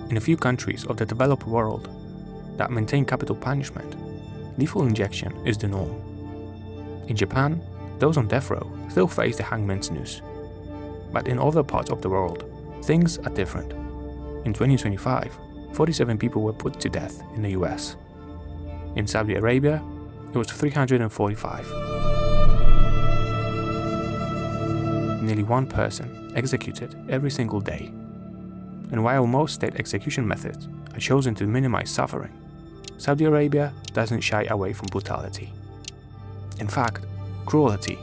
In a few countries of the developed world that maintain capital punishment, lethal injection is the norm. In Japan, those on death row still face the hangman's noose. But in other parts of the world, things are different. In 2025, 47 people were put to death in the US. In Saudi Arabia, it was 345. Nearly one person executed every single day. And while most state execution methods are chosen to minimize suffering, Saudi Arabia doesn't shy away from brutality. In fact, cruelty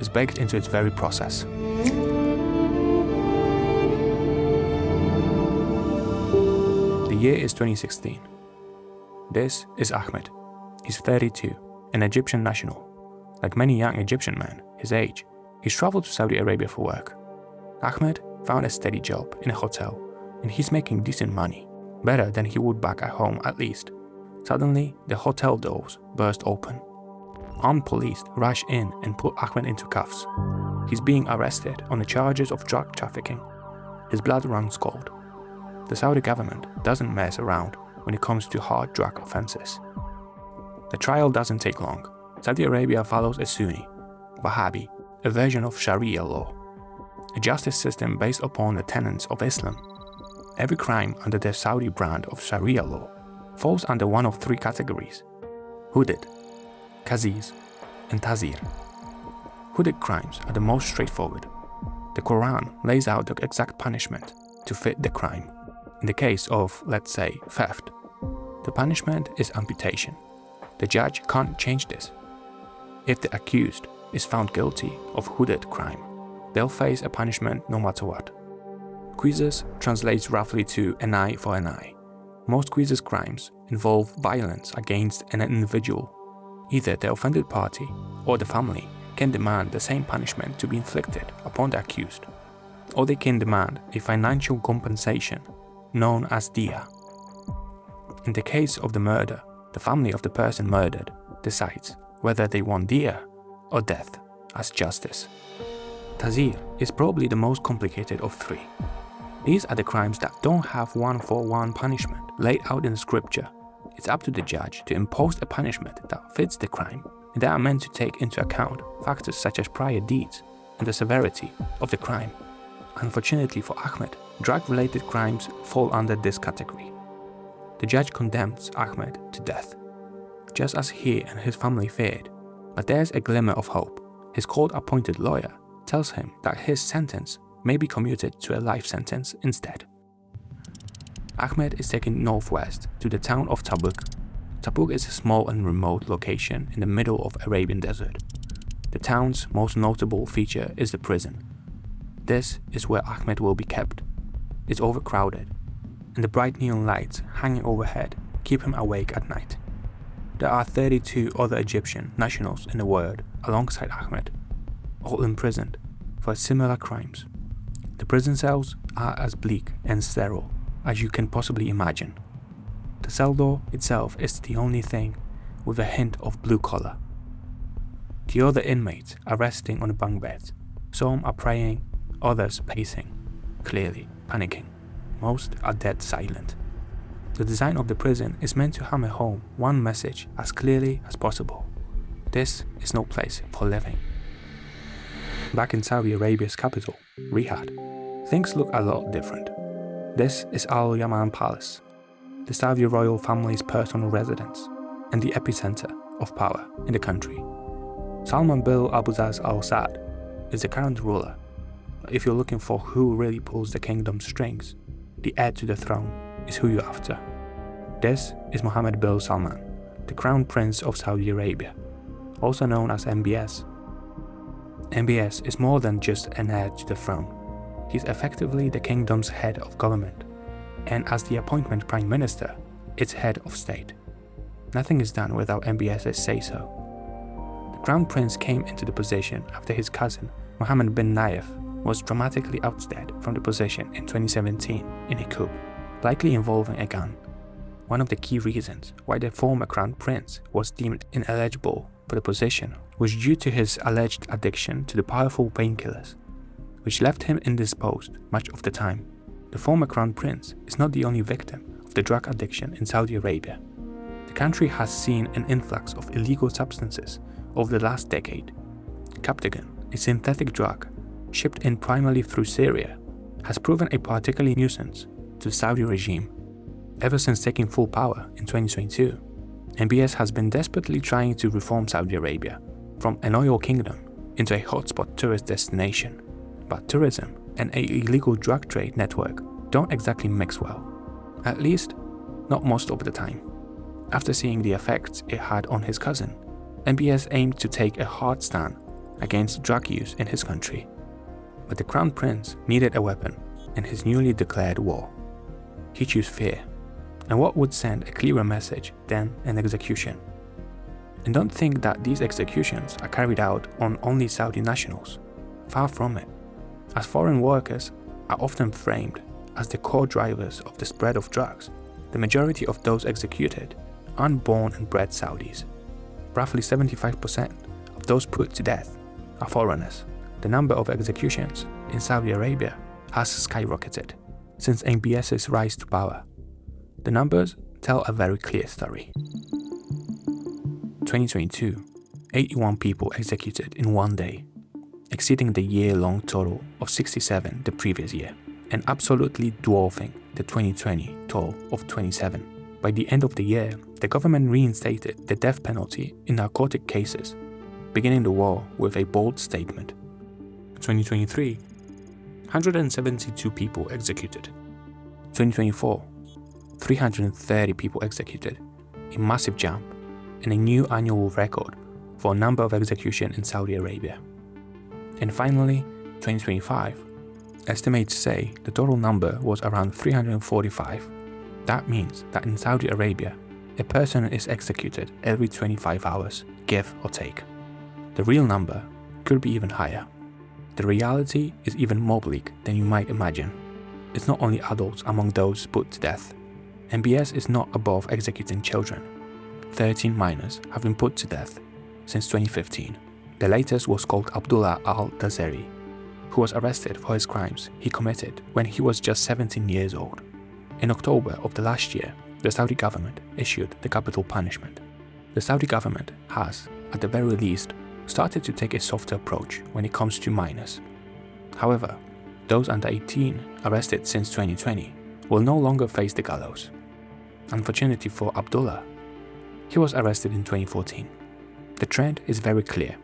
is baked into its very process. The year is 2016. This is Ahmed. He's 32, an Egyptian national. Like many young Egyptian men his age, he's traveled to Saudi Arabia for work. Ahmed found a steady job in a hotel, and he's making decent money, better than he would back at home at least. Suddenly, the hotel doors burst open. Armed police rush in and put Ahmed into cuffs. He's being arrested on the charges of drug trafficking. His blood runs cold. The Saudi government doesn't mess around when it comes to hard drug offenses. The trial doesn't take long. Saudi Arabia follows a Sunni, Wahhabi, a version of Sharia law, a justice system based upon the tenets of Islam. Every crime under the Saudi brand of Sharia law falls under one of three categories: Hudud, Crises, and Tazir. Hudud crimes are the most straightforward. The Quran lays out the exact punishment to fit the crime. In the case of, let's say, theft, the punishment is amputation. The judge can't change this. If the accused is found guilty of Hudud crime, they'll face a punishment no matter what. Crises translates roughly to an eye for an eye. Most Crises crimes involve violence against an individual. Either the offended party or the family can demand the same punishment to be inflicted upon the accused, or they can demand a financial compensation known as diya. In the case of the murder, the family of the person murdered decides whether they want diya or death as justice. Tazir is probably the most complicated of three. These are the crimes that don't have one-for-one punishment laid out in the scripture. It's up to the judge to impose a punishment that fits the crime, and that are meant to take into account factors such as prior deeds and the severity of the crime. Unfortunately for Ahmed, drug-related crimes fall under this category. The judge condemns Ahmed to death, just as he and his family feared. But there's a glimmer of hope. His court-appointed lawyer tells him that his sentence may be commuted to a life sentence instead. Ahmed is taken northwest to the town of Tabuk. Tabuk is a small and remote location in the middle of Arabian desert. The town's most notable feature is the prison. This is where Ahmed will be kept. It's overcrowded, and the bright neon lights hanging overhead keep him awake at night. There are 32 other Egyptian nationals in the world alongside Ahmed, all imprisoned for similar crimes. The prison cells are as bleak and sterile as you can possibly imagine. The cell door itself is the only thing with a hint of blue color. The other inmates are resting on the bunk beds. Some are praying, others pacing, clearly panicking. Most are dead silent. The design of the prison is meant to hammer home one message as clearly as possible. This is no place for living. Back in Saudi Arabia's capital, Riyadh, things look a lot different. This is Al Yaman Palace, the Saudi royal family's personal residence and the epicenter of power in the country. Salman bin Abdulaziz Al Saud is the current ruler. But if you're looking for who really pulls the kingdom's strings, the heir to the throne is who you're after. This is Mohammed bin Salman, the Crown Prince of Saudi Arabia, also known as MBS. MBS is more than just an heir to the throne. He's effectively the kingdom's head of government, and as the appointment prime minister, its head of state. Nothing is done without MBS's say-so. The Crown Prince came into the position after his cousin, Mohammed bin Naill, was dramatically ousted from the position in 2017 in a coup, likely involving a gun. One of the key reasons why the former Crown Prince was deemed ineligible for the position was due to his alleged addiction to the powerful painkillers, which left him indisposed much of the time. the former crown prince is not the only victim of the drug addiction in Saudi Arabia. The country has seen an influx of illegal substances over the last decade. Captagon, a synthetic drug shipped in primarily through Syria, has proven a particular nuisance to the Saudi regime. Ever since taking full power in 2022, MBS has been desperately trying to reform Saudi Arabia from an oil kingdom into a hotspot tourist destination. But tourism and an illegal drug trade network don't exactly mix well, at least not most of the time. After seeing the effects it had on his cousin, MBS aimed to take a hard stand against drug use in his country. But the crown prince needed a weapon in his newly declared war. He chose fear, and what would send a clearer message than an execution? And don't think that these executions are carried out on only Saudi nationals. Far from it, as foreign workers are often framed as the core drivers of the spread of drugs. The majority of those executed aren't born and bred Saudis. Roughly 75% of those put to death are foreigners. The number of executions in Saudi Arabia has skyrocketed since MBS's rise to power. The numbers tell a very clear story. 2022, 81 people executed in one day, exceeding the year-long total of 67 the previous year, and absolutely dwarfing the 2020 toll of 27. By the end of the year, the government reinstated the death penalty in narcotic cases, beginning the war with a bold statement. 2023, 172 people executed. 2024, 330 people executed, a massive jump and a new annual record for a number of executions in Saudi Arabia. And finally, 2025, estimates say the total number was around 345. That means that in Saudi Arabia, a person is executed every 25 hours, give or take. The real number could be even higher. The reality is even more bleak than you might imagine. It's not only adults among those put to death. MBS is not above executing children. 13 minors have been put to death since 2015. The latest was called Abdullah al-Dazeri, who was arrested for his crimes he committed when he was just 17 years old. In October of the last year, the Saudi government issued the capital punishment. The Saudi government has, at the very least, started to take a softer approach when it comes to minors. However, those under 18 arrested since 2020 will no longer face the gallows. Unfortunately for Abdullah, he was arrested in 2014. The trend is very clear,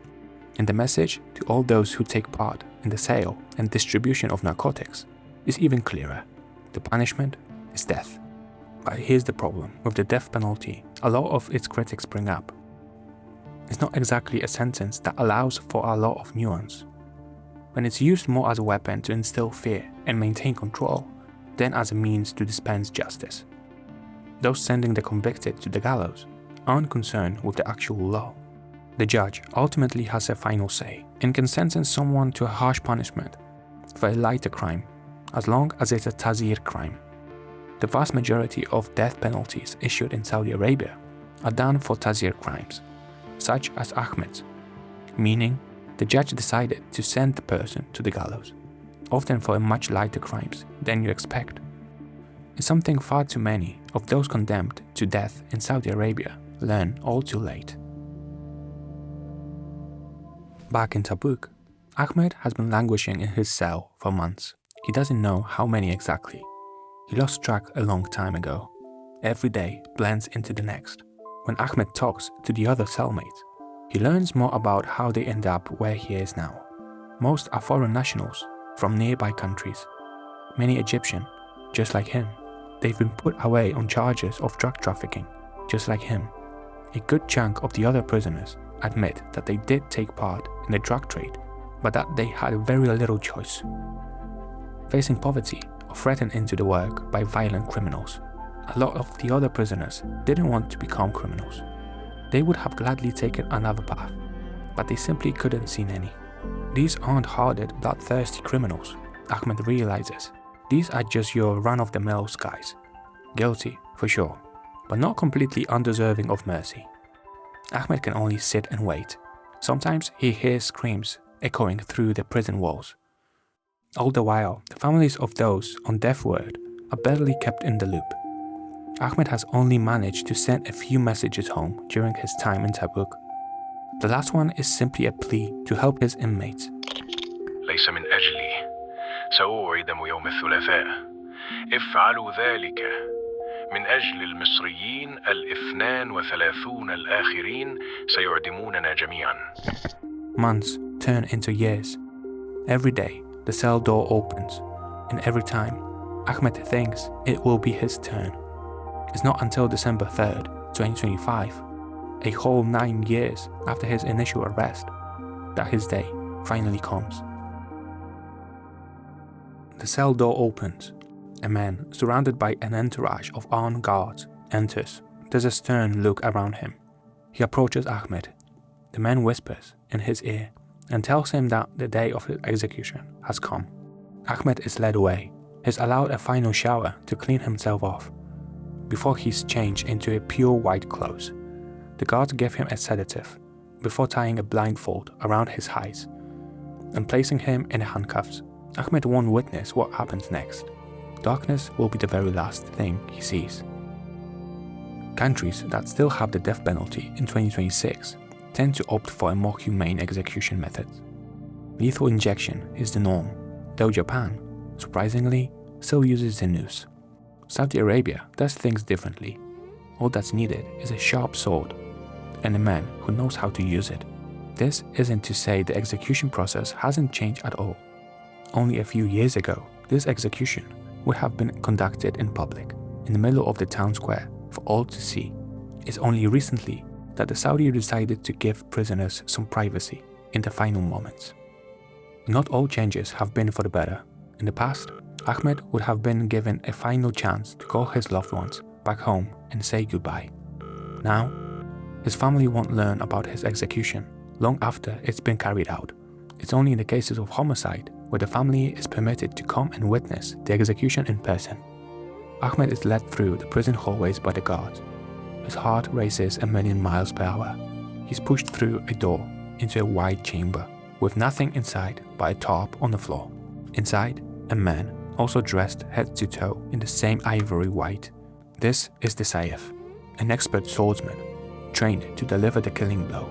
and the message to all those who take part in the sale and distribution of narcotics is even clearer. The punishment is death. But here's the problem with the death penalty a lot of its critics bring up. It's not exactly a sentence that allows for a lot of nuance. When it's used more as a weapon to instill fear and maintain control than as a means to dispense justice. Those sending the convicted to the gallows aren't concerned with the actual law. The judge ultimately has a final say and can sentence someone to a harsh punishment for a lighter crime, as long as it's a tazir crime. The vast majority of death penalties issued in Saudi Arabia are done for tazir crimes, such as Ahmed's, meaning the judge decided to send the person to the gallows, often for much lighter crimes than you expect. It's something far too many of those condemned to death in Saudi Arabia learn all too late. Back in Tabuk, Ahmed has been languishing in his cell for months. He doesn't know how many exactly. He lost track a long time ago. Every day blends into the next. When Ahmed talks to the other cellmates, he learns more about how they end up where he is now. Most are foreign nationals from nearby countries. Many Egyptian, just like him. They've been put away on charges of drug trafficking, just like him. A good chunk of the other prisoners admit that they did take part in the drug trade, but that they had very little choice. Facing poverty or threatened into the work by violent criminals, a lot of the other prisoners didn't want to become criminals. They would have gladly taken another path, but they simply couldn't see any. These aren't hardened, bloodthirsty criminals, Ahmed realizes. These are just your run-of-the-mill guys. Guilty, for sure, but not completely undeserving of mercy. Ahmed can only sit and wait. Sometimes he hears screams echoing through the prison walls. All the while, the families of those on death word are barely kept in the loop. Ahmed has only managed to send a few messages home during his time in Tabuk. The last one is simply a plea to help his inmates. ليس من أجلي سأوعدم يوم الثلاثاء افعلوا ذلك من أجل المصريين 32 الآخرين سيعدموننا جميعا. Months turn into years. Every day, the cell door opens, and every time, Ahmed thinks it will be his turn. It's not until December 3rd, 2025, a whole 9 years after his initial arrest, that his day finally comes. The cell door opens. A man, surrounded by an entourage of armed guards, enters. There's a stern look around him. He approaches Ahmed. The man whispers in his ear and tells him that the day of his execution has come. Ahmed is led away. He's allowed a final shower to clean himself off before he's changed into a pure white clothes. The guards give him a sedative before tying a blindfold around his eyes and placing him in handcuffs. Ahmed won't witness what happens next. Darkness will be the very last thing he sees. Countries that still have the death penalty in 2026 tend to opt for a more humane execution method. Lethal injection is the norm, though Japan, surprisingly, still uses the noose. Saudi Arabia does things differently. All that's needed is a sharp sword and a man who knows how to use it. This isn't to say the execution process hasn't changed at all. Only a few years ago, this execution would have been conducted in public, in the middle of the town square, for all to see. It's only recently that the Saudi decided to give prisoners some privacy in the final moments. Not all changes have been for the better. In the past, Ahmed would have been given a final chance to call his loved ones back home and say goodbye. Now, his family won't learn about his execution long after it's been carried out. It's only in the cases of homicide where the family is permitted to come and witness the execution in person. Ahmed is led through the prison hallways by the guards. His heart races a million miles per hour. He's pushed through a door into a wide chamber with nothing inside but a tarp on the floor. Inside, a man also dressed head to toe in the same ivory white. This is the Saif, an expert swordsman trained to deliver the killing blow.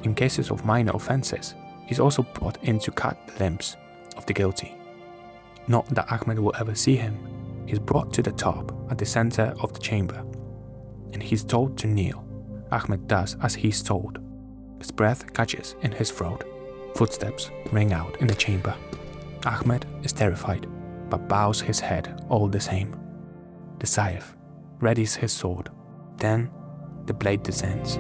In cases of minor offenses, he's also brought in to cut the limbs of the guilty. Not that Ahmed will ever see him. He's brought to the top at the center of the chamber, and he's told to kneel. Ahmed does as he's told. His breath catches in his throat. Footsteps ring out in the chamber. Ahmed is terrified, but bows his head all the same. The Saif readies his sword. Then the blade descends.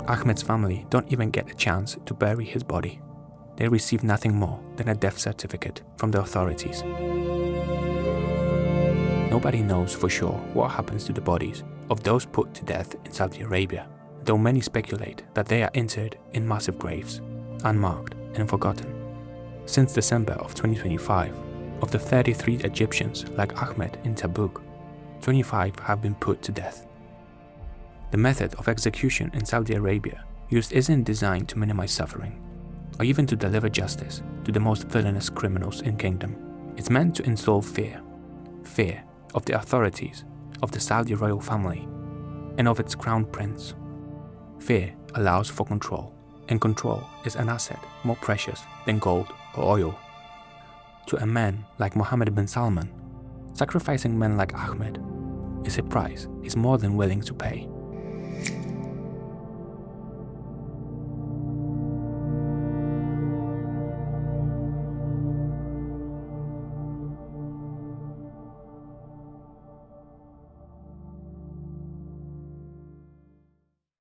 Ahmed's family don't even get a chance to bury his body. They receive nothing more than a death certificate from the authorities. Nobody knows for sure what happens to the bodies of those put to death in Saudi Arabia, though many speculate that they are interred in massive graves, unmarked and forgotten. Since December of 2025, of the 33 Egyptians like Ahmed in Tabuk, 25 have been put to death. The method of execution in Saudi Arabia used isn't designed to minimize suffering, or even to deliver justice to the most villainous criminals in kingdom. It's meant to instill fear. Fear of the authorities, of the Saudi royal family, and of its crown prince. Fear allows for control, and control is an asset more precious than gold or oil. To a man like Mohammed bin Salman, sacrificing men like Ahmed is a price he's more than willing to pay.